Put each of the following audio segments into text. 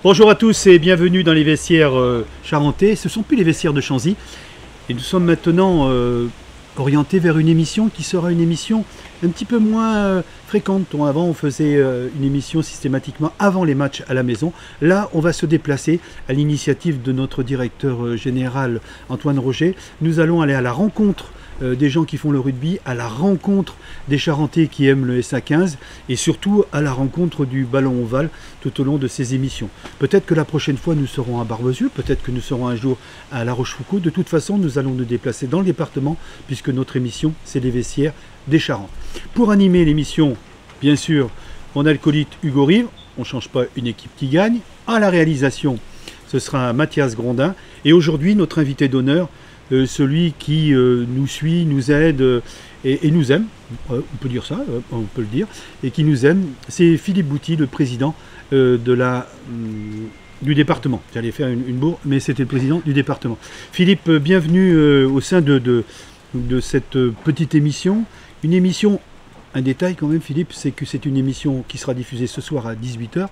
Bonjour à tous et bienvenue dans les vestiaires charentais. Ce ne sont plus les vestiaires de Chanzy. Et nous sommes maintenant orientés vers une émission qui sera une émission un petit peu moins fréquente. Avant, on faisait une émission systématiquement avant les matchs à la maison. Là, on va se déplacer à l'initiative de notre directeur général Antoine Roger. Nous allons aller à la rencontre des gens qui font le rugby, à la rencontre des Charentais qui aiment le SA15 et surtout à la rencontre du ballon ovale tout au long de ces émissions. Peut-être que la prochaine fois nous serons à Barbezieux, peut-être que nous serons un jour à La Rochefoucauld. De toute façon, nous allons nous déplacer dans le département puisque notre émission, c'est les vestiaires des Charentes. Pour animer l'émission, bien sûr, mon acolyte Hugo Rive, on ne change pas une équipe qui gagne. À la réalisation, ce sera Mathias Grondin. Et aujourd'hui, notre invité d'honneur, celui qui nous suit, nous aide et nous aime, on peut dire ça, on peut le dire, et qui nous aime, c'est Philippe Bouty, le président du département. J'allais faire une bourre, mais c'était le président du département. Philippe, bienvenue au sein de cette petite émission. Une émission, un détail quand même Philippe, c'est que c'est une émission qui sera diffusée ce soir à 18 h,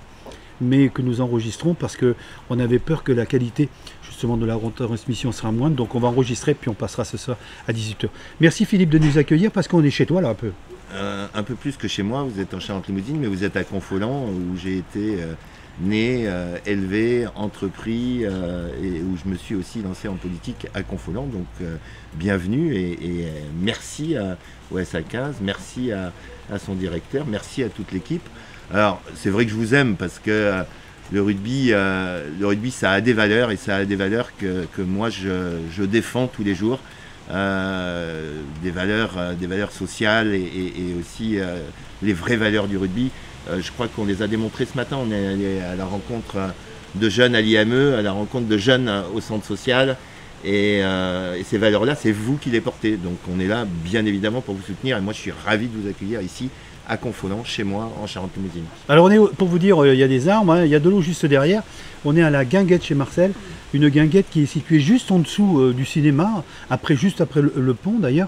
mais que nous enregistrons parce qu'on avait peur que la qualité justement de la retransmission sera moindre, donc on va enregistrer puis on passera ce soir à 18 h. Merci Philippe de nous accueillir parce qu'on est chez toi là un peu. Un peu plus que chez moi, vous êtes en Charente-Limousine, mais vous êtes à Confolens où j'ai été né, élevé, entrepris et où je me suis aussi lancé en politique à Confolens, donc bienvenue et merci au SA15, merci à son directeur, merci à toute l'équipe. Alors c'est vrai que je vous aime parce que le rugby ça a des valeurs et ça a des valeurs que moi je défends tous les jours, des valeurs sociales et aussi les vraies valeurs du rugby. Je crois qu'on les a démontrées ce matin. On est allé à la rencontre de jeunes à l'IME, à la rencontre de jeunes au centre social et ces valeurs-là, c'est vous qui les portez. Donc on est là bien évidemment pour vous soutenir et moi je suis ravi de vous accueillir ici à Confolens, chez moi, en Charente-Limousine. Alors on est, pour vous dire, il y a des arbres, hein, il y a de l'eau juste derrière. On est à la guinguette chez Marcel, une guinguette qui est située juste en dessous du cinéma, juste après le pont d'ailleurs.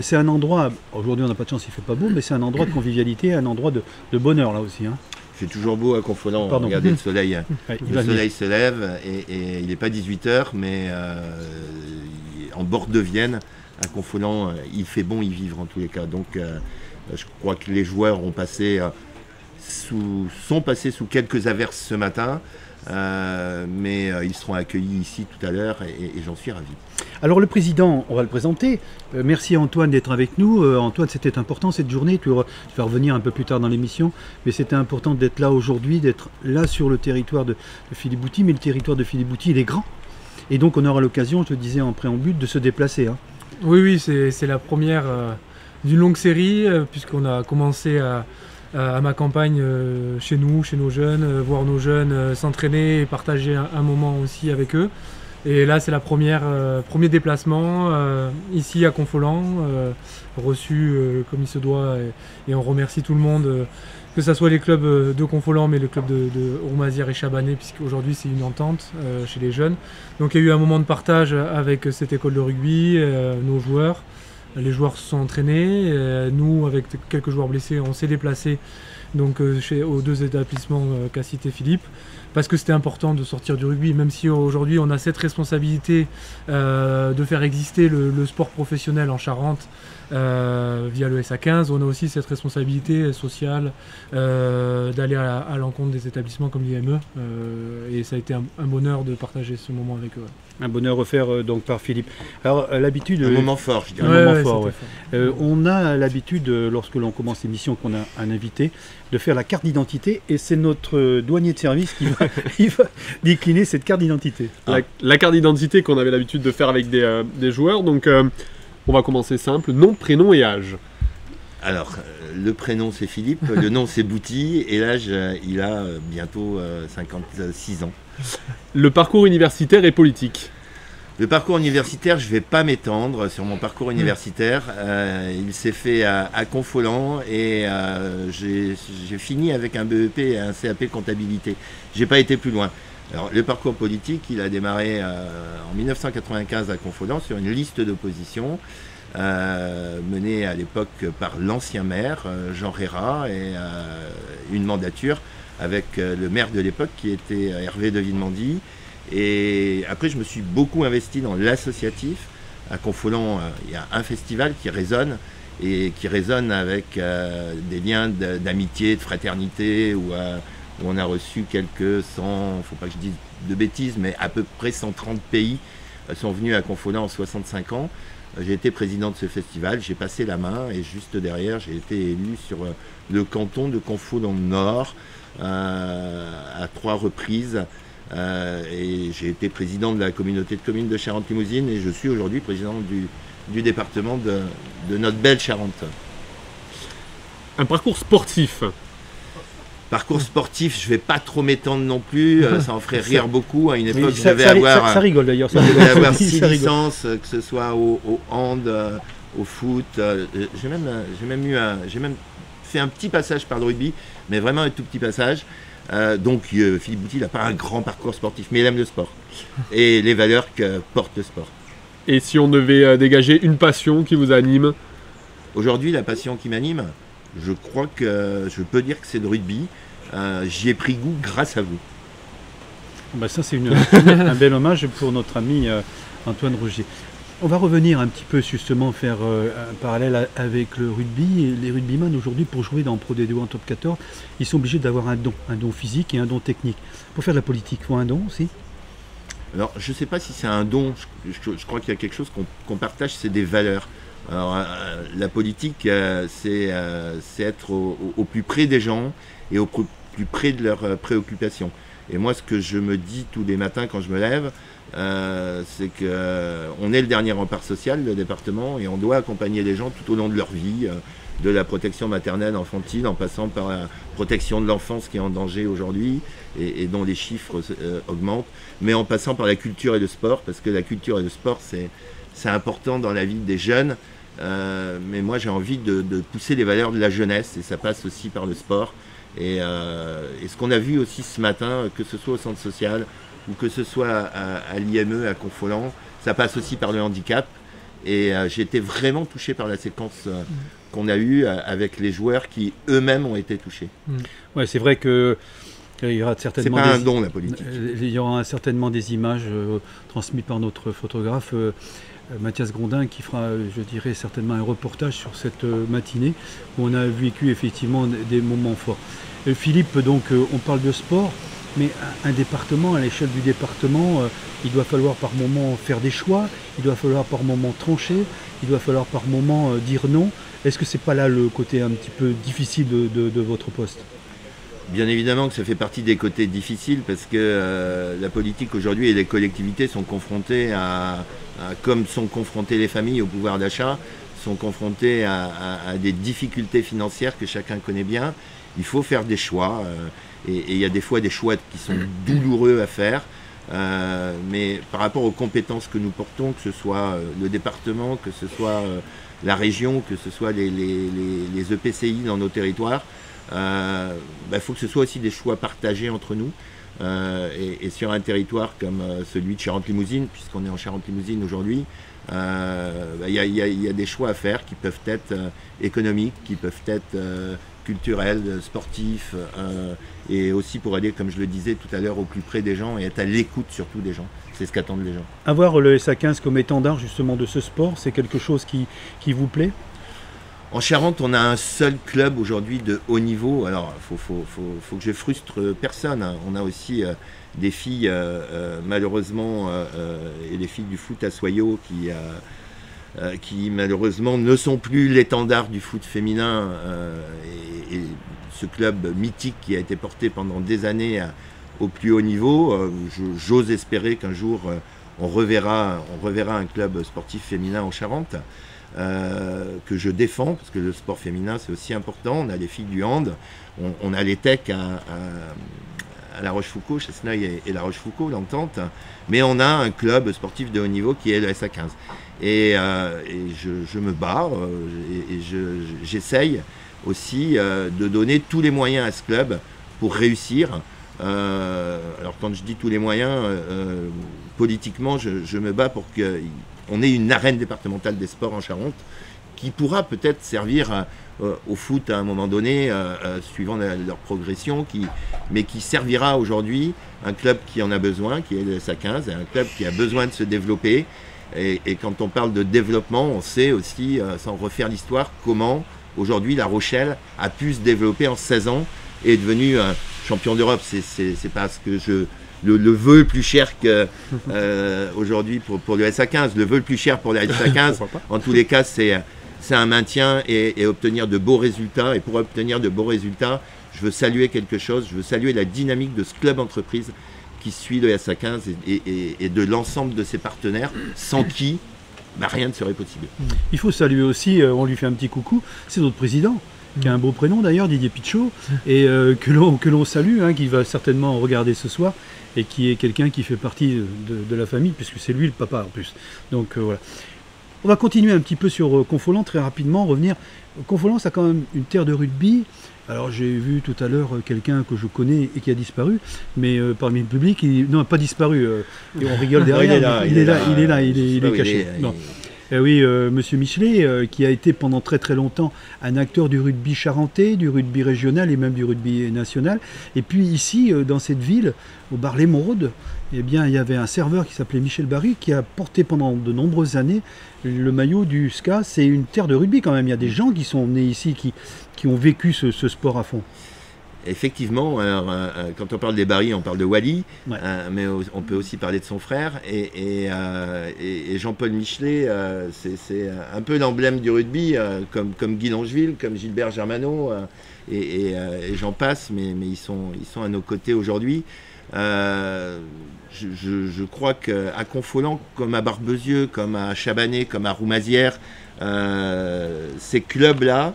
C'est un endroit, aujourd'hui on n'a pas de chance, il ne fait pas beau, mais c'est un endroit de convivialité, un endroit de bonheur là aussi. Hein. C'est toujours beau à Confolens, regardez le soleil. Ouais, le soleil se lève et il n'est pas 18 h, mais en bord de Vienne, à Confolens, il fait bon y vivre en tous les cas. Donc je crois que les joueurs sont passés sous quelques averses ce matin, mais ils seront accueillis ici tout à l'heure et j'en suis ravi. Alors le président, on va le présenter. Merci à Antoine d'être avec nous. Antoine, c'était important cette journée. Tu vas revenir un peu plus tard dans l'émission, mais c'était important d'être là aujourd'hui, d'être là sur le territoire de Philippe Bouty. Mais le territoire de Philippe Bouty, il est grand. Et donc on aura l'occasion, je le disais en préambule, de se déplacer. Hein. Oui, c'est la première d'une longue série, puisqu'on a commencé à ma campagne chez nous, chez nos jeunes, voir nos jeunes s'entraîner et partager un moment aussi avec eux. Et là, c'est la premier déplacement ici à Confolens, reçu comme il se doit, et on remercie tout le monde, que ce soit les clubs de Confolens, mais le club de Roumazières et Chabanais, puisqu'aujourd'hui c'est une entente chez les jeunes. Donc il y a eu un moment de partage avec cette école de rugby, nos joueurs. Les joueurs se sont entraînés, nous avec quelques joueurs blessés on s'est déplacés donc, aux deux établissements qu'a cité Philippe, parce que c'était important de sortir du rugby, même si aujourd'hui on a cette responsabilité de faire exister le sport professionnel en Charente via le SA15, on a aussi cette responsabilité sociale d'aller à l'encontre des établissements comme l'IME, et ça a été un bonheur de partager ce moment avec eux. Ouais. Un bonheur offert donc par Philippe. Alors l'habitude, un moment fort, je dirais. Un moment fort, ouais. On a l'habitude, lorsque l'on commence l'émission, qu'on a un invité, de faire la carte d'identité, et c'est notre douanier de service qui va décliner cette carte d'identité. La carte d'identité qu'on avait l'habitude de faire avec des joueurs, donc on va commencer simple, nom, prénom et âge. Alors, le prénom c'est Philippe, le nom c'est Bouty, et l'âge il a bientôt 56 ans. Le parcours universitaire et politique. Le parcours universitaire, je ne vais pas m'étendre sur mon parcours universitaire. Il s'est fait à Confolens et j'ai fini avec un BEP et un CAP comptabilité. Je n'ai pas été plus loin. Alors, le parcours politique, il a démarré en 1995 à Confolens sur une liste d'opposition menée à l'époque par l'ancien maire, Jean Rérat, et une mandature avec le maire de l'époque qui était Hervé de Villemandy. Et après, je me suis beaucoup investi dans l'associatif. À Confolens, il y a un festival qui résonne et qui résonne avec des liens d'amitié, de fraternité, où on a reçu quelques 100, faut pas que je dise de bêtises, mais à peu près 130 pays sont venus à Confolens en 65 ans. J'ai été président de ce festival, j'ai passé la main et juste derrière, j'ai été élu sur le canton de Confolens-Nord à 3 reprises. Et j'ai été président de la communauté de communes de Charente-Limousine et je suis aujourd'hui président du département de notre belle Charente. Un parcours sportif. Parcours sportif, je ne vais pas trop m'étendre non plus, ça en ferait rire beaucoup. À une époque, Oui, ça rigole d'ailleurs. Je devais avoir 6 licences, que ce soit au hand, au foot. J'ai même fait un petit passage par le rugby, mais vraiment un tout petit passage. Donc Philippe Bouty n'a pas un grand parcours sportif, mais il aime le sport et les valeurs que porte le sport. Et si on devait dégager une passion qui vous anime? Aujourd'hui, la passion qui m'anime, je crois que je peux dire que c'est le rugby. J'y ai pris goût grâce à vous. Bah ça c'est un bel hommage pour notre ami Antoine Rougier. On va revenir un petit peu justement faire un parallèle avec le rugby. Les rugbyman aujourd'hui, pour jouer dans Pro D2 en top 14, ils sont obligés d'avoir un don physique et un don technique. Pour faire de la politique, il faut un don aussi? Alors je ne sais pas si c'est un don, je crois qu'il y a quelque chose qu'on partage, c'est des valeurs. Alors, la politique, c'est être au plus près des gens et au plus près de leurs préoccupations. Et moi, ce que je me dis tous les matins quand je me lève, c'est qu'on est le dernier rempart social, le département, et on doit accompagner les gens tout au long de leur vie, de la protection maternelle, enfantine, en passant par la protection de l'enfance qui est en danger aujourd'hui et dont les chiffres augmentent, mais en passant par la culture et le sport, parce que la culture et le sport, c'est important dans la vie des jeunes. Mais moi j'ai envie de pousser les valeurs de la jeunesse et ça passe aussi par le sport et ce qu'on a vu aussi ce matin, que ce soit au centre social ou que ce soit à l'IME à Confolens, ça passe aussi par le handicap et j'ai été vraiment touché par la séquence qu'on a eue avec les joueurs qui eux-mêmes ont été touchés. Ouais, c'est vrai que il y aura certainement c'est pas un don la politique. Il y aura certainement des images transmises par notre photographe Mathias Grondin qui fera, je dirais, certainement un reportage sur cette matinée où on a vécu effectivement des moments forts. Philippe, donc on parle de sport, mais un département, à l'échelle du département, il doit falloir par moment faire des choix, il doit falloir par moment trancher, il doit falloir par moment dire non. Est-ce que c'est pas là le côté un petit peu difficile de votre poste ? Bien évidemment que ça fait partie des côtés difficiles parce que la politique aujourd'hui et les collectivités sont confrontées comme sont confrontées les familles au pouvoir d'achat, sont confrontées à des difficultés financières que chacun connaît bien. Il faut faire des choix et il y a des fois des choix qui sont douloureux à faire. Mais par rapport aux compétences que nous portons, que ce soit le département, que ce soit la région, que ce soit les EPCI dans nos territoires, faut que ce soit aussi des choix partagés entre nous et sur un territoire comme celui de Charente-Limousine, puisqu'on est en Charente-Limousine aujourd'hui, il y a des choix à faire qui peuvent être économiques, qui peuvent être culturels, sportifs et aussi pour aller, comme je le disais tout à l'heure, au plus près des gens et être à l'écoute surtout des gens. C'est ce qu'attendent les gens. Avoir le SA15 comme étendard justement de ce sport, c'est quelque chose qui vous plaît ? En Charente, on a un seul club aujourd'hui de haut niveau. Alors, faut que je frustre personne. Hein. On a aussi des filles, malheureusement, et les filles du foot à Soyaux qui malheureusement ne sont plus l'étendard du foot féminin. Et ce club mythique qui a été porté pendant des années au plus haut niveau, j'ose espérer qu'un jour on reverra un club sportif féminin en Charente. Que je défends, parce que le sport féminin c'est aussi important. On a les filles du hand, on a les techs à La Rochefoucauld, Chesneuil et La Rochefoucauld, l'entente, mais on a un club sportif de haut niveau qui est le SA15. Et je me bats et j'essaye aussi de donner tous les moyens à ce club pour réussir. Alors quand je dis tous les moyens, politiquement je me bats pour qu'on ait une arène départementale des sports en Charente qui pourra peut-être servir au foot à un moment donné, suivant leur progression, mais qui servira aujourd'hui un club qui en a besoin, qui est le SA15, et un club qui a besoin de se développer. Et quand on parle de développement, on sait aussi, sans refaire l'histoire, comment aujourd'hui La Rochelle a pu se développer en 16 ans et est devenu champion d'Europe. C'est parce que le vœu le plus cher que aujourd'hui pour le SA15, le vœu le plus cher pour le SA15, en tous les cas, c'est un maintien et obtenir de beaux résultats. Et pour obtenir de beaux résultats, je veux saluer quelque chose, je veux saluer la dynamique de ce club entreprise qui suit le SA15 et de l'ensemble de ses partenaires, sans qui rien ne serait possible. Il faut saluer aussi, on lui fait un petit coucou, c'est notre président, qui a un beau prénom d'ailleurs, Didier Pichot, et que l'on salue, hein, qui va certainement regarder ce soir, et qui est quelqu'un qui fait partie de la famille, puisque c'est lui le papa en plus. Donc voilà. On va continuer un petit peu sur Confolens très rapidement, revenir. Confolens a quand même une terre de rugby. Alors j'ai vu tout à l'heure quelqu'un que je connais et qui a disparu, mais parmi le public, non, pas disparu, et on rigole derrière, il est caché. Oui, Monsieur Michelet, qui a été pendant très très longtemps un acteur du rugby charentais, du rugby régional et même du rugby national. Et puis ici, dans cette ville, au bar l'Émeraude, eh bien, il y avait un serveur qui s'appelait Michel Barry, qui a porté pendant de nombreuses années le maillot du SCA. C'est une terre de rugby quand même. Il y a des gens qui sont nés ici, qui ont vécu ce sport à fond. Effectivement, alors, quand on parle des Barry, on parle de Wally, ouais. Mais on peut aussi parler de son frère. Et Jean-Paul Michelet, c'est un peu l'emblème du rugby, comme Guy Longeville, comme Gilbert Germano, et j'en passe, mais ils sont à nos côtés aujourd'hui. Je crois qu'à Confolens, comme à Barbezieux, comme à Chabanais, comme à Roumazières, ces clubs-là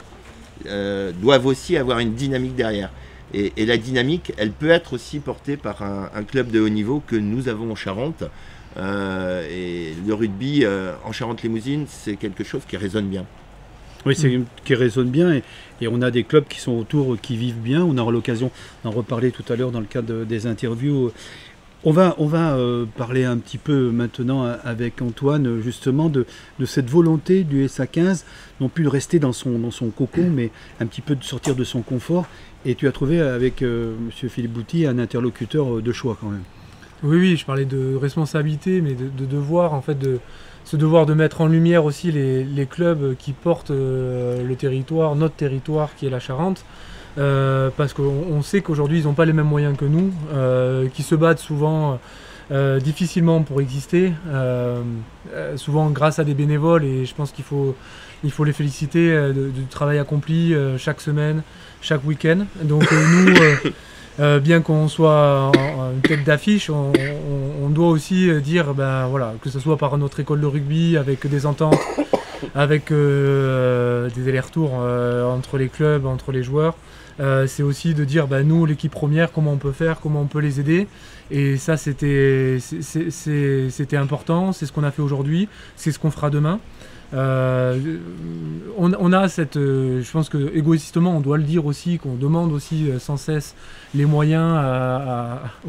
doivent aussi avoir une dynamique derrière. Et la dynamique, elle peut être aussi portée par un club de haut niveau que nous avons en Charente. Et le rugby en Charente-Limousine, c'est quelque chose qui résonne bien. Oui, qui résonne bien et on a des clubs qui sont autour, qui vivent bien. On aura l'occasion d'en reparler tout à l'heure dans le cadre des interviews. On va parler un petit peu maintenant avec Antoine justement de cette volonté du SA15, non plus de rester dans son cocon, mais un petit peu de sortir de son confort. Et tu as trouvé avec M. Philippe Bouty un interlocuteur de choix quand même. Oui, je parlais de responsabilité, mais de devoir en fait ce devoir de mettre en lumière aussi les clubs qui portent le territoire, notre territoire qui est la Charente. Parce qu'on sait qu'aujourd'hui ils n'ont pas les mêmes moyens que nous, qui se battent souvent difficilement pour exister, souvent grâce à des bénévoles, et je pense qu'il faut les féliciter du travail accompli chaque semaine, chaque week-end. Donc nous, bien qu'on soit une tête d'affiche, on doit aussi dire voilà, que ce soit par notre école de rugby avec des ententes, avec des allers-retours entre les clubs, entre les joueurs. C'est aussi de dire nous, l'équipe première, comment on peut faire, comment on peut les aider. Et ça, c'était important, c'est ce qu'on a fait aujourd'hui, c'est ce qu'on fera demain. On a cette, je pense que égoïstement on doit le dire aussi, qu'on demande aussi sans cesse les moyens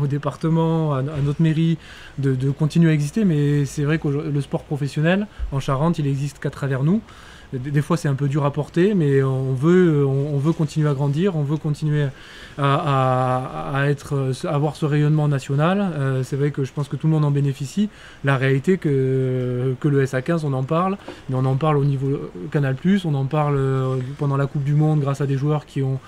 au département, à notre mairie de continuer à exister, mais c'est vrai que le sport professionnel en Charente il existe qu'à travers nous. Des fois c'est un peu dur à porter, mais on veut continuer à grandir, on veut continuer à avoir ce rayonnement national. C'est vrai que je pense que tout le monde en bénéficie. La réalité que le SA15 on en parle, mais on en parle au niveau Canal+, on en parle pendant la Coupe du Monde grâce à des joueurs qui ont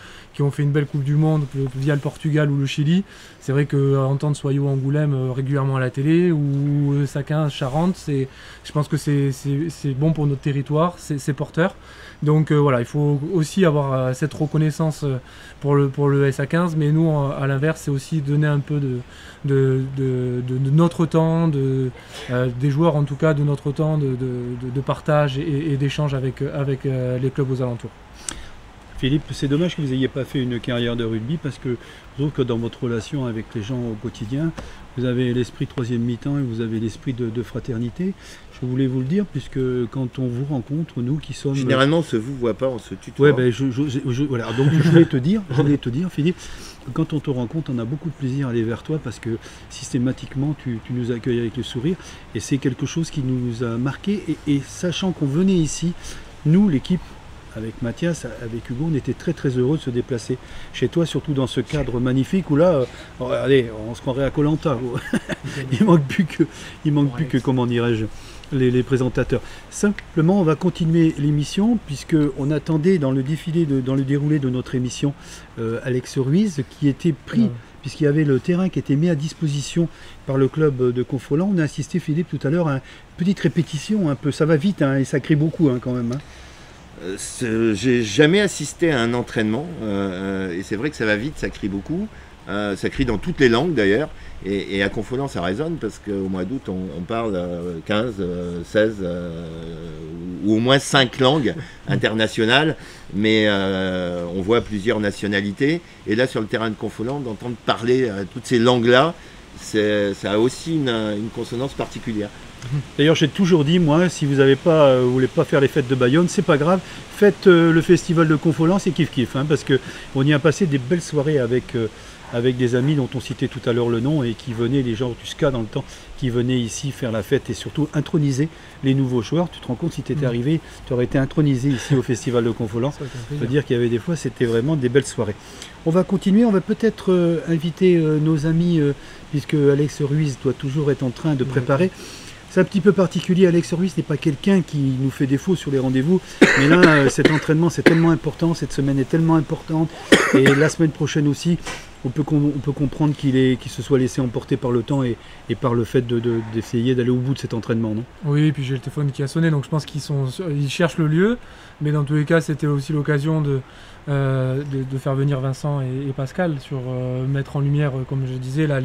fait une belle Coupe du Monde via le Portugal ou le Chili. C'est vrai qu'entendre Soyaux Angoulême régulièrement à la télé ou SA15 Charente, je pense que c'est bon pour notre territoire, c'est porteur. Donc voilà, il faut aussi avoir cette reconnaissance pour le SA15, mais nous à l'inverse c'est aussi donner un peu de notre temps, des joueurs en tout cas, de notre temps de partage et d'échange avec les clubs aux alentours. Philippe, c'est dommage que vous n'ayez pas fait une carrière de rugby parce que je trouve que dans votre relation avec les gens au quotidien, vous avez l'esprit troisième mi-temps et vous avez l'esprit de fraternité. Je voulais vous le dire puisque quand on vous rencontre, nous qui sommes... Généralement, on ne se vous voit pas, on se tutoie. Ouais, voilà. Donc je voulais te dire, Philippe, quand on te rencontre, on a beaucoup de plaisir à aller vers toi parce que systématiquement, tu nous accueilles avec le sourire et c'est quelque chose qui nous a marqué et sachant qu'on venait ici nous, l'équipe, avec Mathias, avec Hugo, on était très très heureux de se déplacer chez toi, surtout dans ce cadre magnifique où là, allez, on se croirait à Koh-Lanta. Il manque plus que, comment dirais-je, les présentateurs. Simplement, on va continuer l'émission puisqu'on attendait dans le déroulé de notre émission Alex Ruiz qui était pris, puisqu'il y avait le terrain qui était mis à disposition par le club de Confolens. On a assisté, Philippe, tout à l'heure à une petite répétition, un peu, ça va vite et ça crie beaucoup quand même. J'ai jamais assisté à un entraînement et c'est vrai que ça va vite, ça crie beaucoup. Ça crie dans toutes les langues d'ailleurs. Et à Confolens, ça résonne parce qu'au mois d'août, on parle 15, 16 ou au moins 5 langues internationales, mais on voit plusieurs nationalités. Et là, sur le terrain de Confolens, d'entendre parler toutes ces langues-là, ça a aussi une consonance particulière. D'ailleurs, j'ai toujours dit, moi, si vous voulez pas faire les fêtes de Bayonne, c'est pas grave, faites le festival de Confolens, c'est kiff-kiff, parce qu'on y a passé des belles soirées avec des amis dont on citait tout à l'heure le nom et qui venaient, les gens du SCA dans le temps, qui venaient ici faire la fête et surtout introniser les nouveaux joueurs. Tu te rends compte, si tu étais arrivé, tu aurais été intronisé ici au festival de Confolens. Ça veut dire qu'il y avait des fois, c'était vraiment des belles soirées. On va continuer, on va peut-être inviter nos amis, puisque Alex Ruiz doit toujours être en train de préparer. C'est un petit peu particulier, Alex Ruiz n'est pas quelqu'un qui nous fait défaut sur les rendez-vous, mais là, cet entraînement, c'est tellement important, cette semaine est tellement importante, et la semaine prochaine aussi, on peut comprendre qu'il se soit laissé emporter par le temps et par le fait d'essayer d'aller au bout de cet entraînement, non? Oui, et puis j'ai le téléphone qui a sonné, donc je pense qu'ils cherchent le lieu, mais dans tous les cas, c'était aussi l'occasion de faire venir Vincent et Pascal, mettre en lumière, comme je disais, là,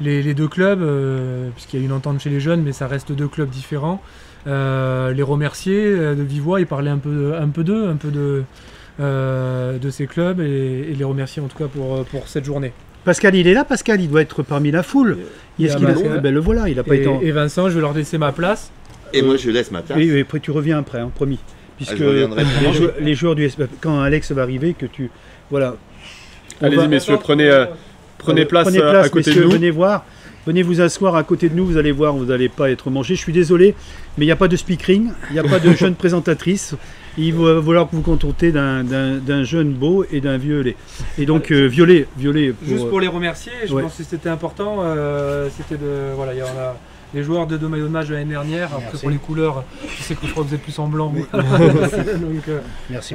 les deux clubs, puisqu'il y a une entente chez les jeunes, mais ça reste deux clubs différents. Les remercier de vive voix, et parler un peu d'eux, de ces clubs, et les remercier en tout cas pour cette journée. Pascal, il est là, Pascal, il doit être parmi la foule. Est-ce qu'il est? Ben, le voilà, il n'a pas été Et Vincent, je vais leur laisser ma place. Et moi, je laisse ma place. Et après, tu reviens après, promis. Puisque les joueurs du SPA, quand Alex va arriver, que tu... Voilà. Allez-y, messieurs, prenez place à côté de nous. Venez voir. Venez vous asseoir à côté de nous, vous allez voir, vous n'allez pas être mangé. Je suis désolé, mais il n'y a pas de speakering, il n'y a pas de jeune présentatrice. Il va falloir que vous contentez d'un jeune beau et d'un vieux lait. Et donc, violet. Juste pour les remercier, je pense que c'était important. Voilà, il y en a les joueurs de maillots de match de l'année dernière. Après, pour les couleurs, je sais que je crois que vous êtes plus en blanc. Donc, merci.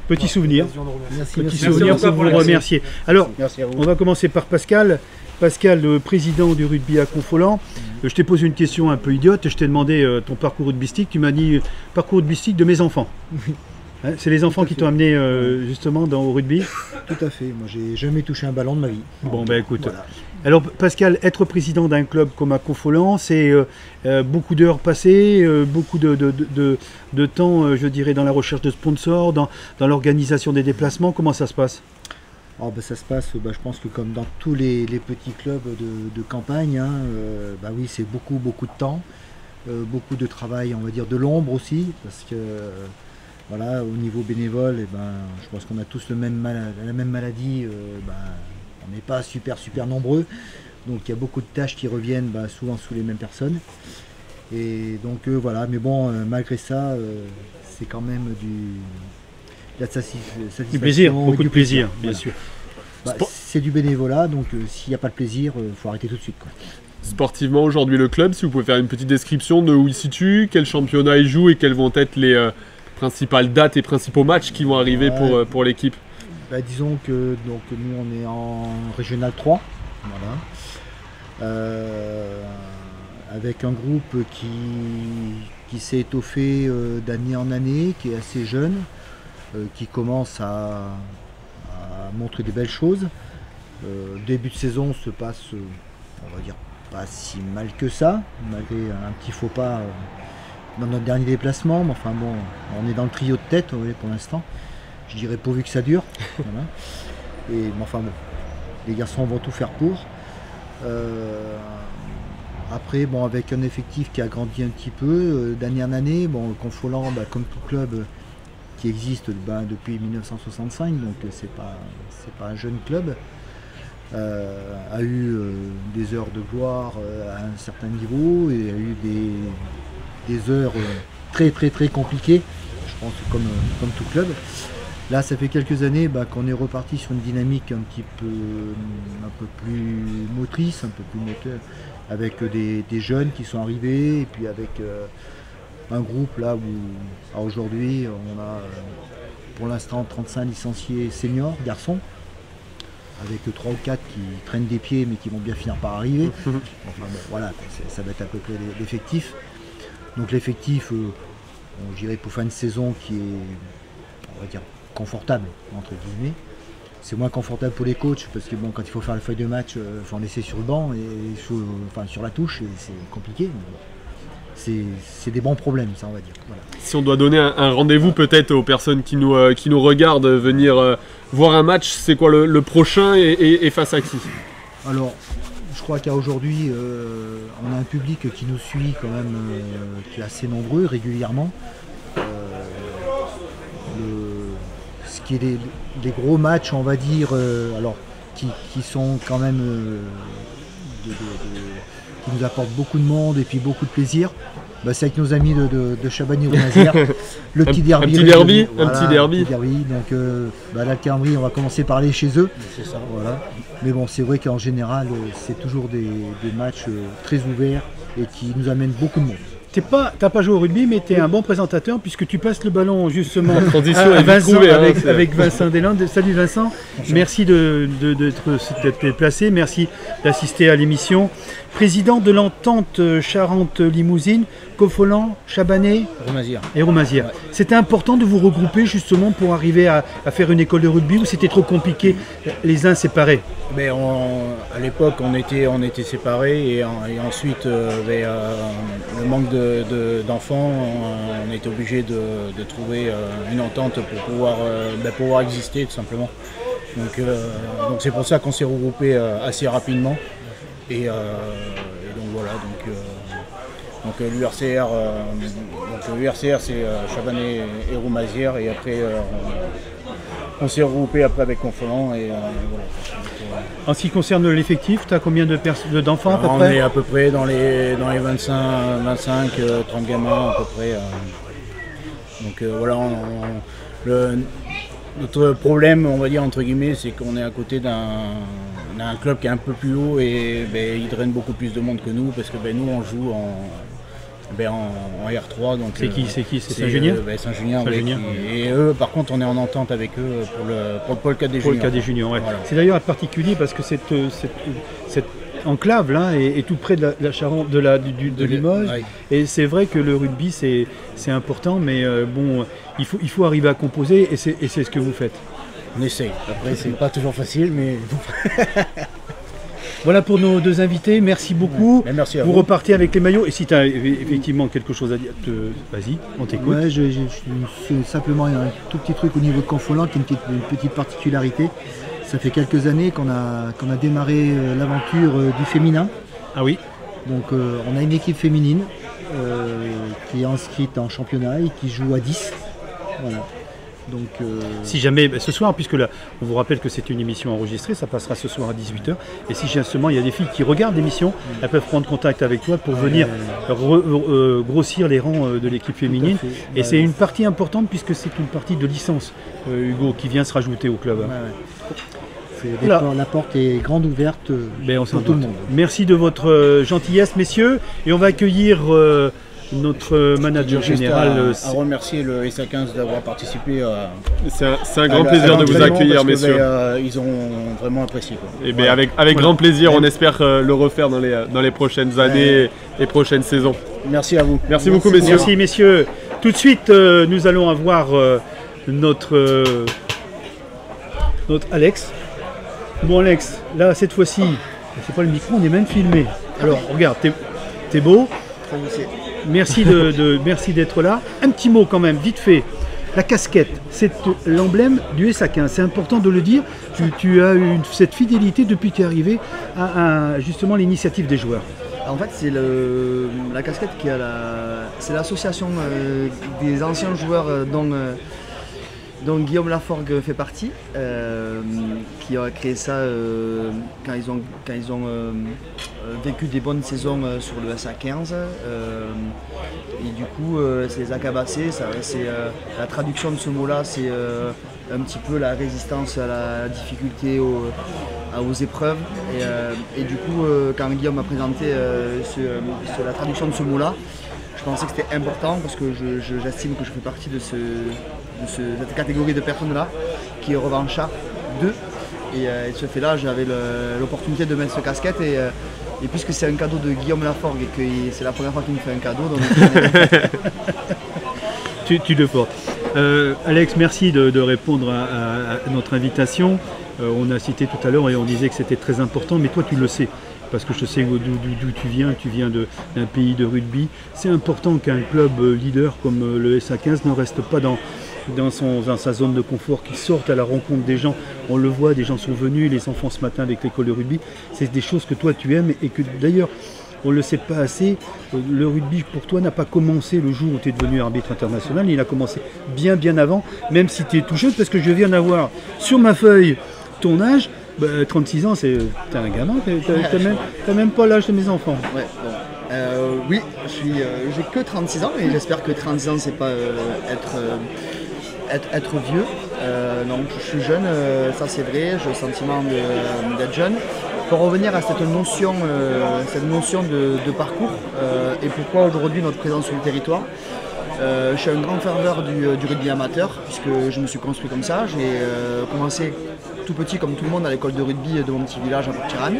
Petit souvenir. Petit souvenir pour vous remercier. Alors, on va commencer par Pascal. Pascal, le président du rugby à Confolens. Je t'ai posé une question un peu idiote. Je t'ai demandé ton parcours rugbystique. Tu m'as dit parcours rugbystique de mes enfants. Hein, c'est les enfants qui t'ont amené justement au rugby? Tout à fait. Moi, j'ai jamais touché un ballon de ma vie. Bon, ben écoute. Voilà. Alors, Pascal, être président d'un club comme à Confolens, c'est beaucoup d'heures passées, beaucoup de temps, je dirais, dans la recherche de sponsors, dans l'organisation des déplacements. Comment ça se passe? Ça se passe, je pense que comme dans tous les petits clubs de campagne, oui, c'est beaucoup de temps, beaucoup de travail, on va dire de l'ombre aussi, parce que voilà, au niveau bénévole, je pense qu'on a tous la même maladie, on n'est pas super nombreux, donc il y a beaucoup de tâches qui reviennent souvent sous les mêmes personnes, et donc voilà, mais bon, malgré ça, c'est quand même la satisfaction. Du plaisir, beaucoup de plaisir, bien voilà. sûr. C'est du bénévolat, donc s'il n'y a pas de plaisir, il faut arrêter tout de suite, quoi. Sportivement, aujourd'hui, le club, si vous pouvez faire une petite description de où il se situe, quel championnat il joue et quelles vont être les principales dates et principaux matchs qui vont arriver pour l'équipe. Disons que nous, on est en Régional 3, voilà. Avec un groupe qui s'est étoffé d'année en année, qui est assez jeune, qui commence à montrer des belles choses. Début de saison se passe, on va dire, pas si mal que ça, malgré un petit faux pas dans notre dernier déplacement. Mais enfin bon, on est dans le trio de tête pour l'instant. Je dirais pourvu que ça dure. Voilà. Mais enfin bon, les garçons vont tout faire pour. Après, avec un effectif qui a grandi un petit peu d'année en année, Confolens, comme tout club qui existe depuis 1965, donc c'est pas un jeune club, a eu des heures de gloire à un certain niveau et a eu des heures très compliqué, je pense comme tout club. Là, ça fait quelques années qu'on est reparti sur une dynamique un peu plus motrice, un peu plus moteur, avec des jeunes qui sont arrivés, et puis avec un groupe là où aujourd'hui on a pour l'instant 35 licenciés seniors, garçons, avec 3 ou 4 qui traînent des pieds mais qui vont bien finir par arriver. Enfin bon, voilà, ça va être à peu près l'effectif. Donc l'effectif, je dirais pour faire une saison qui est, on va dire, confortable, entre guillemets. C'est moins confortable pour les coachs parce que bon, quand il faut faire la feuille de match, il faut en laisser sur le banc et sur la touche, et c'est compliqué. C'est des bons problèmes, ça, on va dire. Voilà. Si on doit donner un rendez-vous peut-être aux personnes qui nous regardent, venir voir un match, c'est quoi le prochain et face à qui? Alors, je crois qu'à aujourd'hui, on a un public qui nous suit quand même, qui est assez nombreux régulièrement. Ce qui est des gros matchs, on va dire, alors qui sont quand même qui nous apportent beaucoup de monde et puis beaucoup de plaisir. C'est avec nos amis de Chabani-Roumazières, le petit derby. Un petit derby. Donc la Cambrie, on va commencer par aller chez eux. C'est ça. Voilà. Mais bon, c'est vrai qu'en général, c'est toujours des matchs très ouverts et qui nous amènent beaucoup de monde. T'as pas joué au rugby, mais tu es un bon présentateur puisque tu passes le ballon justement à Vincent, trouvé, avec Vincent Deslandes. Salut Vincent, merci d'être déplacé, merci d'assister à l'émission. Président de l'entente Charente-Limousine, Confolens, Chabanais et Roumazières. Ouais. C'était important de vous regrouper justement pour arriver à faire une école de rugby, ou c'était trop compliqué, les uns séparés? Mais à l'époque, on était séparés et ensuite, le manque d'enfants, on était obligé de trouver une entente pour pouvoir exister tout simplement. Donc c'est pour ça qu'on s'est regroupés assez rapidement. Et donc voilà, donc l'URCR, c'est Chabanais et Roumazières, et après on s'est regroupé avec Confolens et voilà. En ce qui concerne l'effectif, tu as combien d'enfants à peu près? On est à peu près dans les 25, 30 gamins à peu près. Donc voilà, notre problème, on va dire entre guillemets, c'est qu'on est à côté d'un club qui est un peu plus haut et il draine beaucoup plus de monde que nous, parce que nous on joue en R3. C'est qui C'est Saint-Junien? Saint-Junien. Et eux, par contre, on est en entente avec eux pour le pôle 4 des juniors. Pour le 4 des juniors, ouais. Voilà. C'est d'ailleurs particulier parce que cette enclave là est tout près de la Charente, de Limoges. Ouais. Et c'est vrai que le rugby c'est important, mais bon, il faut arriver à composer, et c'est ce que vous faites. On essaye. Après, c'est pas toujours facile, mais voilà pour nos deux invités, merci beaucoup. Ouais. Merci à vous. Repartez avec les maillots, et si tu as effectivement quelque chose à dire, vas-y, on t'écoute. Ouais, simplement un tout petit truc au niveau de Confolens qui est une petite particularité. Ça fait quelques années qu'on a démarré l'aventure du féminin. Ah oui. Donc on a une équipe féminine qui est inscrite en championnat et qui joue à 10. Voilà. Donc, si jamais, ce soir, puisque là, on vous rappelle que c'est une émission enregistrée, ça passera ce soir à 18h, et si justement il y a des filles qui regardent l'émission, elles peuvent prendre contact avec toi pour venir grossir les rangs de l'équipe féminine, et c'est une partie importante puisque c'est une partie de licence, Hugo, qui vient se rajouter au club. La porte est grande ouverte pour tout le monde. Merci de votre gentillesse, messieurs, et on va accueillir notre manager général. À remercier le SA15 d'avoir participé. C'est un grand plaisir de vous accueillir, messieurs. Ils ont vraiment apprécié. Et voilà. Avec grand plaisir, on espère le refaire dans les prochaines années et prochaines saisons. Merci à vous. Merci beaucoup, messieurs. Merci, messieurs. Tout de suite, nous allons avoir notre Alex. Bon, Alex, là, cette fois-ci, c'est pas le micro, on est même filmé. Alors, regarde, t'es beau. Merci d'être là. Un petit mot quand même, vite fait. La casquette, c'est l'emblème du SA15. C'est important de le dire. Tu as eu cette fidélité depuis que tu es arrivé à justement l'initiative des joueurs. En fait, c'est la casquette c'est l'association des anciens joueurs dont Guillaume Laforgue fait partie, qui a créé ça quand ils ont vécu des bonnes saisons sur le SA15. du coup, c'est les akabassés, c'est la traduction de ce mot-là, c'est un petit peu la résistance à la difficulté, aux épreuves. Et du coup, quand Guillaume m'a présenté la traduction de ce mot-là, je pensais que c'était important parce que j'estime que je fais partie de cette catégorie de personnes-là qui est revanchard d'eux. Et de ce fait-là, j'avais l'opportunité de mettre cette casquette et puisque c'est un cadeau de Guillaume Laforgue et que c'est la première fois qu'il me fait un cadeau, donc tu le portes. Alex, merci de répondre à notre invitation. On a cité tout à l'heure et on disait que c'était très important, mais toi tu le sais. Parce que je sais d'où tu viens d'un pays de rugby. C'est important qu'un club leader comme le SA15 ne reste pas dans sa zone de confort, qu'il sorte à la rencontre des gens. On le voit, des gens sont venus, les enfants ce matin avec l'école de rugby. C'est des choses que toi tu aimes et que d'ailleurs, on ne le sait pas assez, le rugby pour toi n'a pas commencé le jour où tu es devenu arbitre international, il a commencé bien avant, même si tu es tout jeune, parce que je viens d'avoir sur ma feuille ton âge. 36 ans, t'es un gamin, t'as même pas l'âge de mes enfants. Ouais, bon. Oui, j'ai que 36 ans et j'espère que 36 ans c'est pas être vieux. Non, je suis jeune, ça c'est vrai, j'ai le sentiment d'être jeune. Pour revenir à cette notion de parcours et pourquoi aujourd'hui notre présence sur le territoire. Je suis un grand ferveur du rugby amateur puisque je me suis construit comme ça. J'ai commencé tout petit comme tout le monde à l'école de rugby de mon petit village à Port-Tirane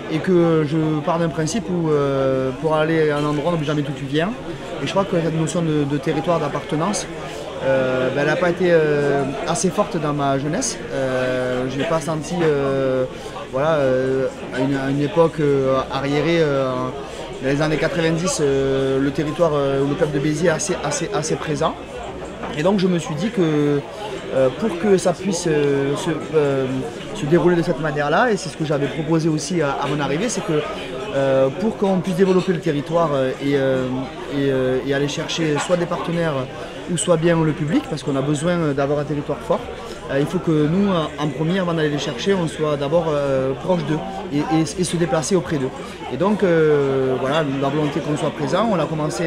et que je pars d'un principe où pour aller à un endroit on n'oublie jamais d'où tu viens et je crois que cette notion de territoire d'appartenance elle n'a pas été assez forte dans ma jeunesse. Je n'ai pas senti à une époque arriérée dans les années 90 le territoire ou le club de Béziers est assez présent et donc je me suis dit que pour que ça puisse se dérouler de cette manière-là, et c'est ce que j'avais proposé aussi à mon arrivée, c'est que pour qu'on puisse développer le territoire et aller chercher soit des partenaires ou soit bien le public, parce qu'on a besoin d'avoir un territoire fort, il faut que nous, en premier, avant d'aller les chercher, on soit d'abord proche d'eux et se déplacer auprès d'eux. Et donc, voilà, la volonté qu'on soit présent, on a commencé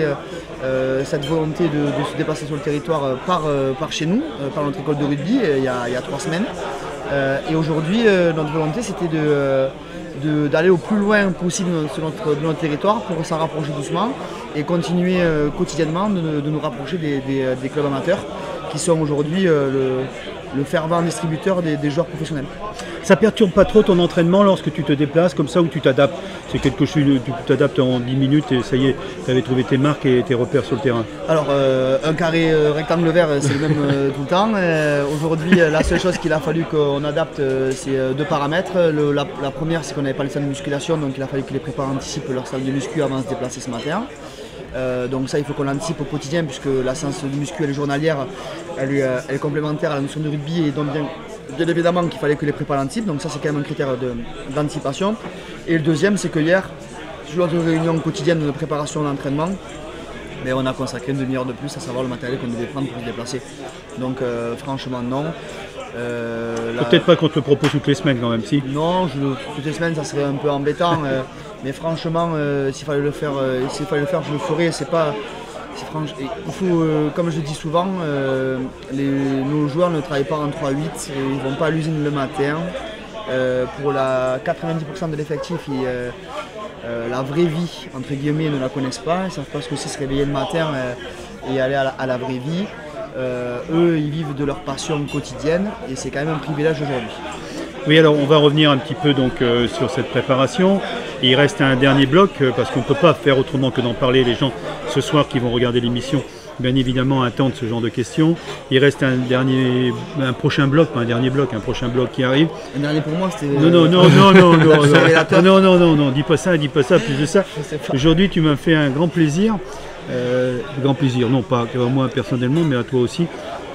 cette volonté de se déplacer sur le territoire par chez nous, par notre école de rugby, il y a 3 semaines. Et aujourd'hui, notre volonté, c'était d'aller au plus loin possible de notre territoire pour s'en rapprocher doucement et continuer quotidiennement de nous rapprocher des clubs amateurs qui sont aujourd'hui le fervent distributeur des joueurs professionnels. Ça perturbe pas trop ton entraînement lorsque tu te déplaces comme ça ou tu t'adaptes? C'est quelque chose, tu t'adaptes en 10 minutes et ça y est, tu avais trouvé tes marques et tes repères sur le terrain. Alors un carré rectangle vert c'est le même tout le temps. Aujourd'hui la seule chose qu'il a fallu qu'on adapte c'est 2 paramètres. La première c'est qu'on n'avait pas les salles de musculation, donc il a fallu que les préparants anticipent leur salle de muscu avant de se déplacer ce matin. Donc ça il faut qu'on l'anticipe au quotidien puisque la séance de muscu elle est journalière, elle est complémentaire à la notion de rugby et donc bien évidemment qu'il fallait que les prépa l'anticipent, donc ça c'est quand même un critère d'anticipation. Et le deuxième c'est que hier, sur notre réunion quotidienne de préparation d'entraînement, on a consacré une demi-heure de plus à savoir le matériel qu'on devait prendre pour se déplacer. Donc franchement non. Peut-être pas qu'on te le propose toutes les semaines quand même, si? Non, toutes les semaines ça serait un peu embêtant. Mais franchement, s'il fallait le faire, je le ferais. Il faut, comme je le dis souvent, nos joueurs ne travaillent pas en 3-8, ils ne vont pas à l'usine le matin. Pour la 90% de l'effectif, la vraie vie, entre guillemets, ils ne la connaissent pas. Ils ne savent pas ce que c'est se réveiller le matin et aller à la vraie vie. Eux, ils vivent de leur passion quotidienne et c'est quand même un privilège aujourd'hui. Oui, alors on va revenir un petit peu donc, sur cette préparation. Et il reste un dernier bloc parce qu'on ne peut pas faire autrement que d'en parler. Les gens ce soir qui vont regarder l'émission, bien évidemment, attendent ce genre de questions. Il reste un prochain bloc qui arrive. Un dernier pour moi, c'était... Non, dis pas ça, plus de ça. Aujourd'hui, tu m'as fait un grand plaisir. Non pas à moi personnellement, mais à toi aussi.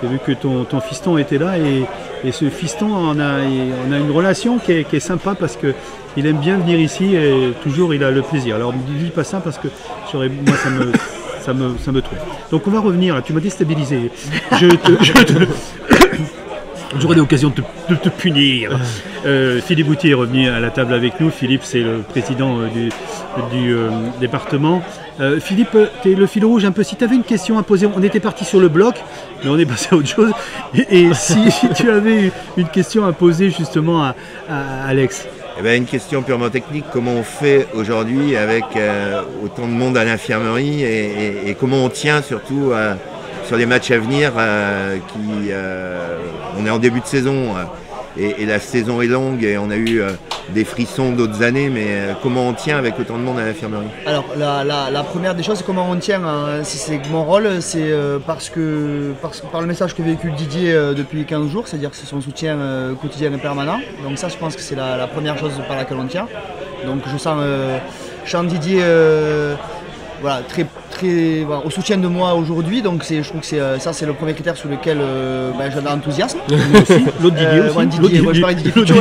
J'ai vu que ton fiston était là et ce fiston, on a une relation qui est sympa parce qu'il aime bien venir ici et toujours il a le plaisir. Alors ne dis pas ça parce que moi ça me trouve. Donc on va revenir, là, tu m'as déstabilisé. J'aurai l'occasion de te punir. Philippe Boutier est revenu à la table avec nous. Philippe, c'est le président du département. Philippe, tu es le fil rouge un peu. Si tu avais une question à poser, on était parti sur le bloc, mais on est passé à autre chose. Et si tu avais une question à poser justement à Alex. Eh ben, une question purement technique, comment on fait aujourd'hui avec autant de monde à l'infirmerie et comment on tient surtout sur les matchs à venir on est en début de saison et la saison est longue et on a eu des frissons d'autres années, mais comment on tient avec autant de monde à l'infirmerie? Alors la première des choses, c'est comment on tient. C'est mon rôle, c'est parce que par le message que véhicule Didier depuis 15 jours, c'est-à-dire que c'est son soutien quotidien et permanent. Donc ça, je pense que c'est la première chose par laquelle on tient. Donc je sens Didier voilà, très voilà, au soutien de moi aujourd'hui. Donc je trouve que c'est le premier critère sur lequel j'ai de l'enthousiasme. L'autre Didier aussi. Didier, je parlais de Didier Pichot,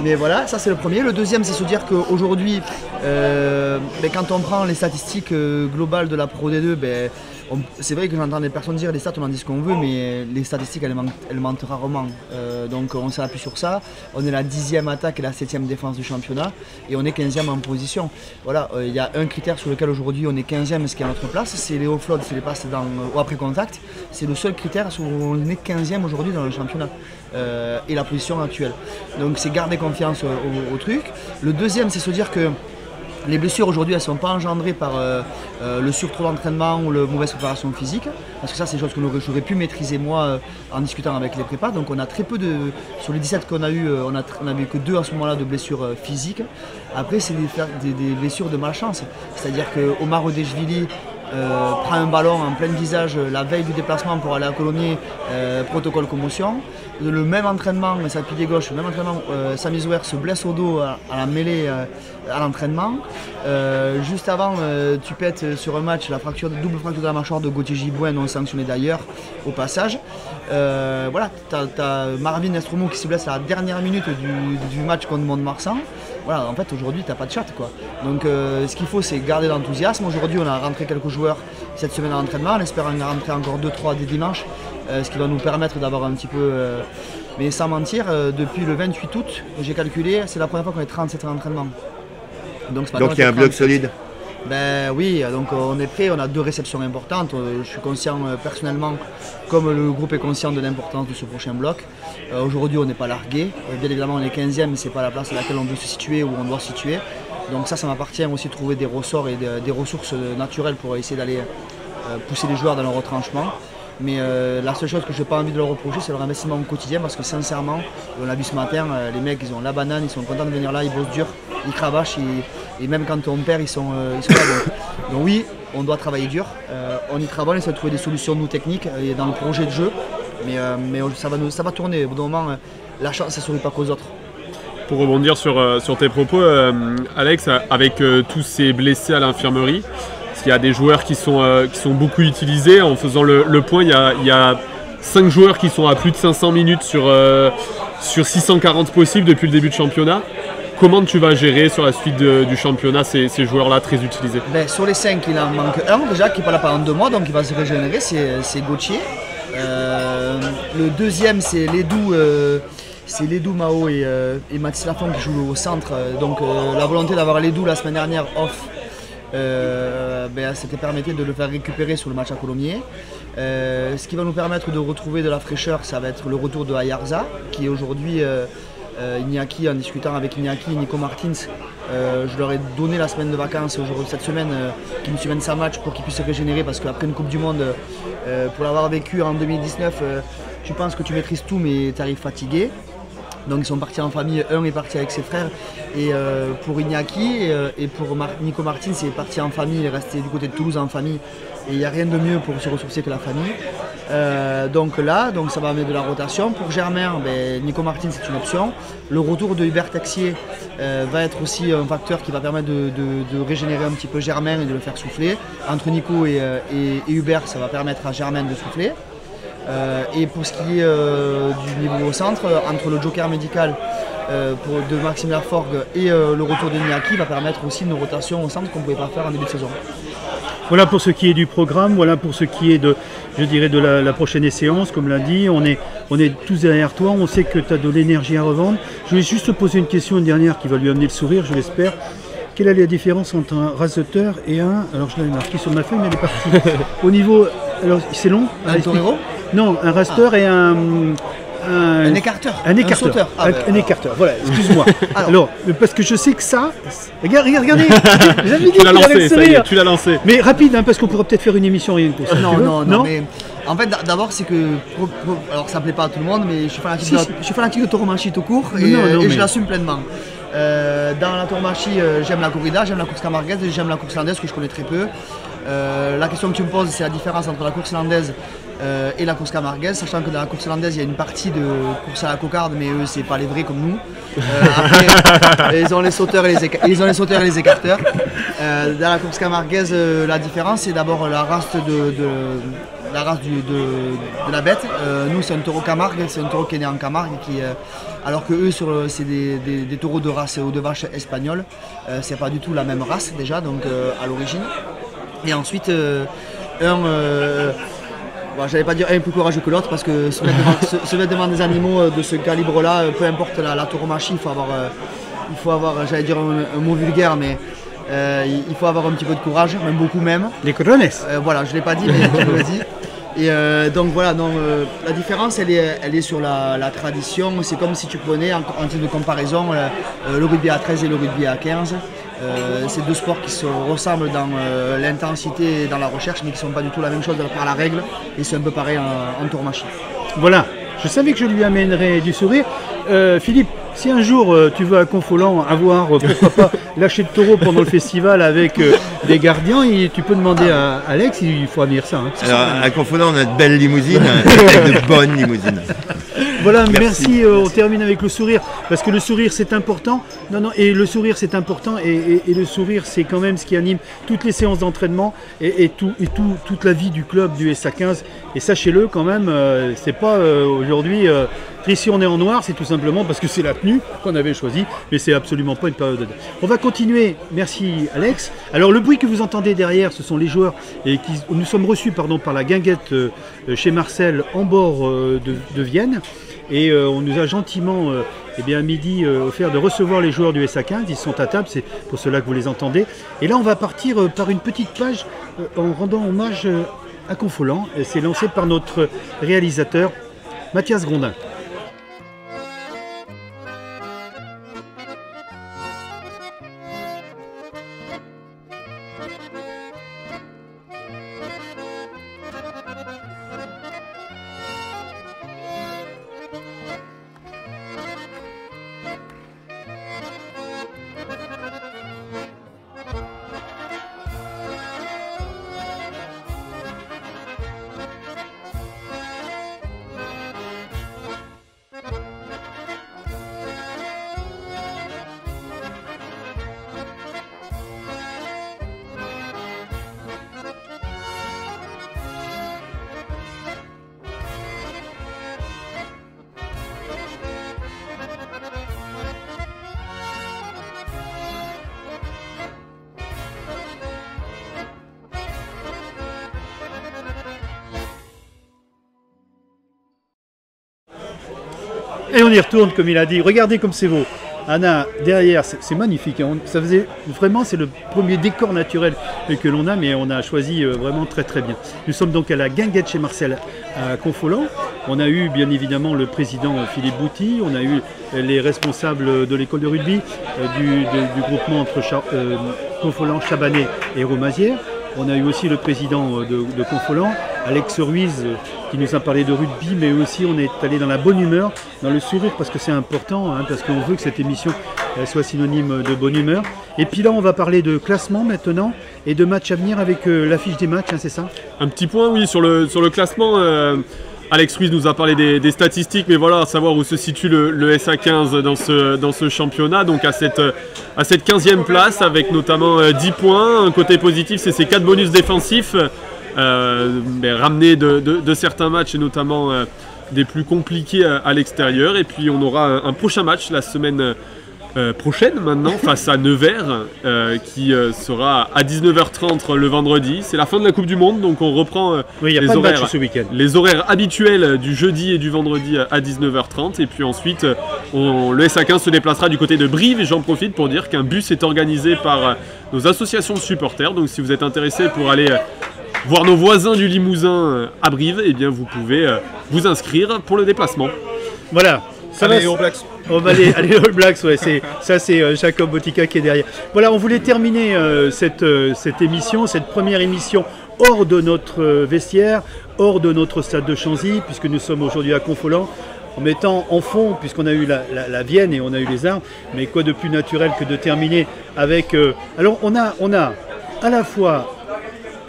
mais voilà, ça c'est le premier. Le deuxième, c'est se dire qu'aujourd'hui, quand on prend les statistiques globales de la Pro D2, c'est vrai que j'entends des personnes dire les stats, on en dit ce qu'on veut, mais les statistiques elles mentent rarement. Donc on s'appuie sur ça. On est la 10e attaque et la 7e défense du championnat et on est 15e en position. Voilà, il y a un critère sur lequel aujourd'hui on est 15e, ce qui est à notre place, c'est les offloads, c'est les passes ou après contact. C'est le seul critère sur où on est 15e aujourd'hui dans le championnat. Et la position actuelle. Donc c'est garder confiance au truc. Le deuxième, c'est se dire que les blessures aujourd'hui, elles ne sont pas engendrées par le surtrop d'entraînement ou la mauvaise préparation physique. Parce que ça, c'est des choses que j'aurais pu maîtriser moi en discutant avec les prépas. Donc on a très peu sur les 17 qu'on a eu, on n'a eu que 2 à ce moment-là de blessures physiques. Après, c'est des blessures de malchance. C'est-à-dire que Omar Odejvili prend un ballon en plein visage la veille du déplacement pour aller à Colomiers, protocole commotion. Le même entraînement, mais ça pied gauche, le même entraînement, Sami Zouer se blesse au dos à la mêlée à l'entraînement. Juste avant, tu pètes sur un match la double fracture de la mâchoire de Gauthier Gibouin, non sanctionné d'ailleurs, au passage. Voilà, tu as Marvin Estromo qui se blesse à la dernière minute du match contre Mont-de-Marsan. Voilà, en fait aujourd'hui tu n'as pas de chat quoi. Donc ce qu'il faut c'est garder l'enthousiasme. Aujourd'hui on a rentré quelques joueurs cette semaine à l'entraînement, on espère en rentrer encore 2-3 dès dimanche, ce qui va nous permettre d'avoir un petit peu, mais sans mentir, depuis le 28 août, j'ai calculé, c'est la première fois qu'on est 37 à l'entraînement. Donc il y a un bloc solide. Oui, donc on est prêt, on a 2 réceptions importantes. Je suis conscient personnellement, comme le groupe est conscient de l'importance de ce prochain bloc. Aujourd'hui on n'est pas largué, bien évidemment on est 15e, mais ce n'est pas la place à laquelle on veut se situer ou on doit se situer. Donc ça m'appartient aussi de trouver des ressorts et des ressources naturelles pour essayer d'aller pousser les joueurs dans leur retranchement. Mais la seule chose que je n'ai pas envie de leur reprocher, c'est leur investissement au quotidien, parce que sincèrement, on l'a vu ce matin, les mecs ils ont la banane, ils sont contents de venir là, ils bossent dur, ils cravachent et même quand on perd, ils sont là. Donc oui, on doit travailler dur, on y travaille, on essaie de trouver des solutions nous techniques et dans le projet de jeu, mais ça va tourner. Au bout d'un moment, la chance, ça ne sourit pas qu'aux autres. Pour rebondir sur tes propos, Alex, avec tous ces blessés à l'infirmerie, il y a des joueurs qui sont beaucoup utilisés. En faisant le point, il y a 5 joueurs qui sont à plus de 500 minutes sur 640 possibles depuis le début de championnat. Comment tu vas gérer sur la suite du championnat ces joueurs-là très utilisés? Sur les 5, il en manque un déjà qui n'est pas là pendant 2 mois, donc il va se régénérer, c'est Gauthier. Le deuxième, c'est Ledou Mao et Mathis Lafont qui jouent au centre. Donc la volonté d'avoir Ledou la semaine dernière off, c'était permettait de le faire récupérer sur le match à Colomiers. Ce qui va nous permettre de retrouver de la fraîcheur, ça va être le retour de Ayarza, qui est aujourd'hui Iñaki, en discutant avec Iñaki et Nico Martins, je leur ai donné la semaine de vacances cette semaine, qu'ils me suivent sa match pour qu'ils puissent se régénérer, parce qu'après une Coupe du Monde, pour l'avoir vécu en 2019, tu penses que tu maîtrises tout mais tu arrives fatigué. Donc ils sont partis en famille, un est parti avec ses frères, et pour Iñaki et pour Nico Martins, il est parti en famille, il est resté du côté de Toulouse en famille, et il n'y a rien de mieux pour se ressourcer que la famille. Donc ça va amener de la rotation. Pour Germain, Nico Martins c'est une option. Le retour de Hubert Texier va être aussi un facteur qui va permettre de régénérer un petit peu Germain et de le faire souffler. Entre Nico et Hubert, ça va permettre à Germain de souffler. Et pour ce qui est du niveau au centre, entre le joker médical de Maxime Laforgue et le retour de Iñaki va permettre aussi une rotation au centre qu'on ne pouvait pas faire en début de saison. Voilà pour ce qui est du programme, voilà pour ce qui est de, je dirais, de la prochaine séance, comme l'a dit. On est tous derrière toi, on sait que tu as de l'énergie à revendre. Je voulais juste te poser une question, une dernière, qui va lui amener le sourire, je l'espère. Quelle est la différence entre un raseteur et un... Alors je l'avais marqué sur ma feuille, mais elle est partie. Au niveau... Alors c'est long. Un torero? Non, un raster et un écarteur. Un écarteur. sauteur. Un écarteur, voilà, excuse-moi. Alors, parce que je sais que ça... regardez. Tu l'as lancé. Mais rapide, hein, parce qu'on pourrait peut-être faire une émission rien que pour ça. Non, mais en fait, d'abord, c'est que... Alors, ça ne plaît pas à tout le monde, mais je suis fanatique de tauromachie tout court et je l'assume pleinement. Dans la tauromachie, j'aime la corrida, j'aime la course camarguaise et j'aime la course landaise que je connais très peu. La question que tu me poses, c'est la différence entre la course landaise et la course camarguaise, sachant que dans la course landaise, il y a une partie de course à la cocarde, mais eux, c'est pas les vrais comme nous. Après, ils ont les sauteurs et les écarteurs. Dans la course camarguaise, la différence, c'est d'abord la race de la bête. Nous, c'est un taureau Camargue, c'est un taureau qui est né en Camargue, alors que eux, c'est des taureaux de race ou de vache espagnole. C'est pas du tout la même race déjà, donc à l'origine. Et ensuite, j'allais pas dire un plus courageux que l'autre, parce que se mettre devant des animaux de ce calibre-là, peu importe la tauromachie, il faut avoir, j'allais dire un mot vulgaire, mais il faut avoir un petit peu de courage, même beaucoup même. Les cojones. Voilà, je l'ai pas dit, mais je le dis. Et donc voilà, la différence elle est sur la tradition. C'est comme si tu prenais en titre de comparaison le rugby à 13 et le rugby à 15. C'est deux sports qui se ressemblent dans l'intensité et dans la recherche, mais qui ne sont pas du tout la même chose par la règle. Et c'est un peu pareil en tauromachie. Voilà, je savais que je lui amènerais du sourire. Philippe, si un jour tu veux à Confolens avoir, pourquoi pas, lâcher de taureau pendant le festival avec des gardiens, tu peux demander à Alex, il faut venir ça. Hein. Alors à Confolens, on a de belles limousines, de bonnes limousines. Voilà, merci. On termine avec le sourire, parce que le sourire c'est important. Et le sourire c'est important, et le sourire c'est quand même ce qui anime toutes les séances d'entraînement et toute la vie du club du SA15. Et sachez-le quand même, c'est pas aujourd'hui. Si on est en noir, c'est tout simplement parce que c'est la tenue qu'on avait choisie, mais c'est absolument pas une période de... On va continuer, merci Alex. Alors le bruit que vous entendez derrière, ce sont les joueurs et nous sommes reçus par la guinguette chez Marcel en bord de Vienne, et on nous a gentiment à midi offert de recevoir les joueurs du SA15, ils sont à table, c'est pour cela que vous les entendez. Et là on va partir par une petite page en rendant hommage à Confolens, et c'est lancé par notre réalisateur Mathias Grondin. Et on y retourne comme il a dit. Regardez comme c'est beau. Anna, derrière, c'est magnifique. Hein. Ça faisait vraiment, c'est le premier décor naturel que l'on a, mais on a choisi vraiment très très bien. Nous sommes donc à la guinguette chez Marcel à Confolens. On a eu bien évidemment le président Philippe Bouty, on a eu les responsables de l'école de rugby, du groupement entre Confolens, Chabanais et Romazières. On a eu aussi le président de Confolens, Alex Ruiz, qui nous a parlé de rugby, mais aussi on est allé dans la bonne humeur, dans le sourire, parce que c'est important, hein, parce qu'on veut que cette émission soit synonyme de bonne humeur. Et puis là, on va parler de classement maintenant, et de matchs à venir avec l'affiche des matchs, hein, c'est ça? Un petit point, oui, sur le classement. Alex Ruiz nous a parlé des statistiques, mais voilà, à savoir où se situe le SA15 dans ce championnat, donc à cette 15e place, avec notamment 10 points. Un côté positif, c'est ces 4 bonus défensifs, ramenés de certains matchs, et notamment des plus compliqués à l'extérieur. Et puis on aura un prochain match la semaine prochaine maintenant face à Nevers qui sera à 19h30 le vendredi. C'est la fin de la Coupe du Monde, donc on reprend Oui, il n'y a pas de match ce week-end. les horaires habituels du jeudi et du vendredi à 19h30. Et puis ensuite, le SA15 se déplacera du côté de Brive. Et j'en profite pour dire qu'un bus est organisé par nos associations de supporters. Donc si vous êtes intéressé pour aller voir nos voisins du Limousin à Brive, eh bien vous pouvez vous inscrire pour le déplacement. Voilà. Ça Allez, va, All Blacks. on va aller All Blacks, ouais, c'est Jacob Botica qui est derrière. Voilà, on voulait terminer cette émission, cette première émission hors de notre vestiaire, hors de notre stade de Chanzy, puisque nous sommes aujourd'hui à Confolens, en mettant en fond, puisqu'on a eu la Vienne et on a eu les Armes, mais quoi de plus naturel que de terminer avec... alors on a à la fois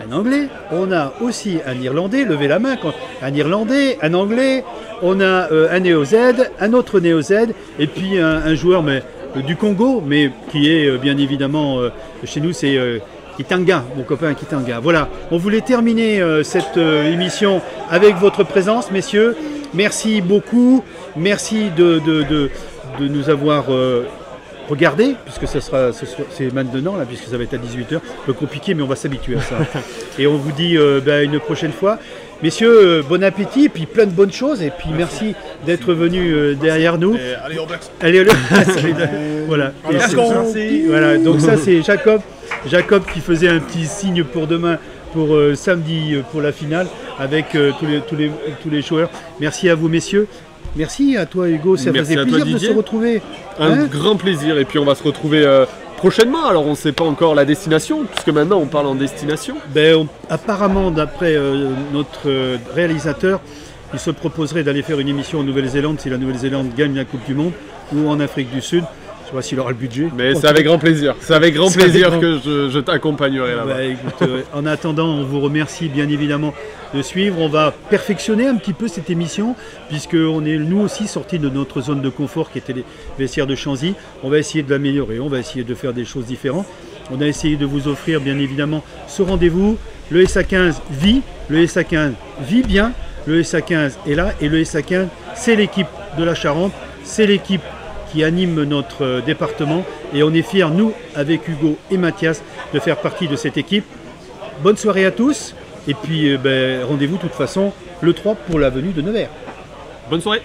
un Anglais, on a aussi un Irlandais, levez la main, un Irlandais, un Anglais, on a un Néo-Z, un autre Néo-Z, et puis un joueur du Congo, mais qui est bien évidemment, chez nous c'est Kitanga, mon copain Kitanga. Voilà, on voulait terminer cette émission avec votre présence, messieurs. Merci beaucoup, merci de nous avoir... regardez, puisque c'est maintenant, là, puisque ça va être à 18h, un peu compliqué, mais on va s'habituer à ça. Et on vous dit une prochaine fois. Messieurs, bon appétit, puis plein de bonnes choses, et puis merci d'être venus derrière nous. Et allez, All Blacks. Allez, voilà. Voilà. Donc ça, c'est Jacob qui faisait un petit signe pour demain, pour samedi, pour la finale, avec tous les joueurs. Merci à vous, messieurs. Merci à toi Hugo, ça faisait plaisir de se retrouver. Un grand plaisir, et puis on va se retrouver prochainement. Alors on ne sait pas encore la destination, puisque maintenant on parle en destination. Apparemment, d'après notre réalisateur, il se proposerait d'aller faire une émission en Nouvelle-Zélande si la Nouvelle-Zélande gagne la Coupe du Monde, ou en Afrique du Sud. Je sais pas s'il aura le budget. Mais c'est avec grand plaisir. C'est avec grand plaisir que je t'accompagnerai là-bas. Écoute, en attendant, on vous remercie bien évidemment de suivre. On va perfectionner un petit peu cette émission, puisqu'on est nous aussi sortis de notre zone de confort qui était les vestiaires de Chanzy. On va essayer de l'améliorer, on va essayer de faire des choses différentes. On a essayé de vous offrir bien évidemment ce rendez-vous. Le SA15 vit, le SA15 vit bien, le SA15 est là, et le SA15 c'est l'équipe de la Charente, c'est l'équipe qui anime notre département, et on est fiers, nous, avec Hugo et Mathias, de faire partie de cette équipe. Bonne soirée à tous, et puis rendez-vous de toute façon le 3 pour la venue de Nevers. Bonne soirée.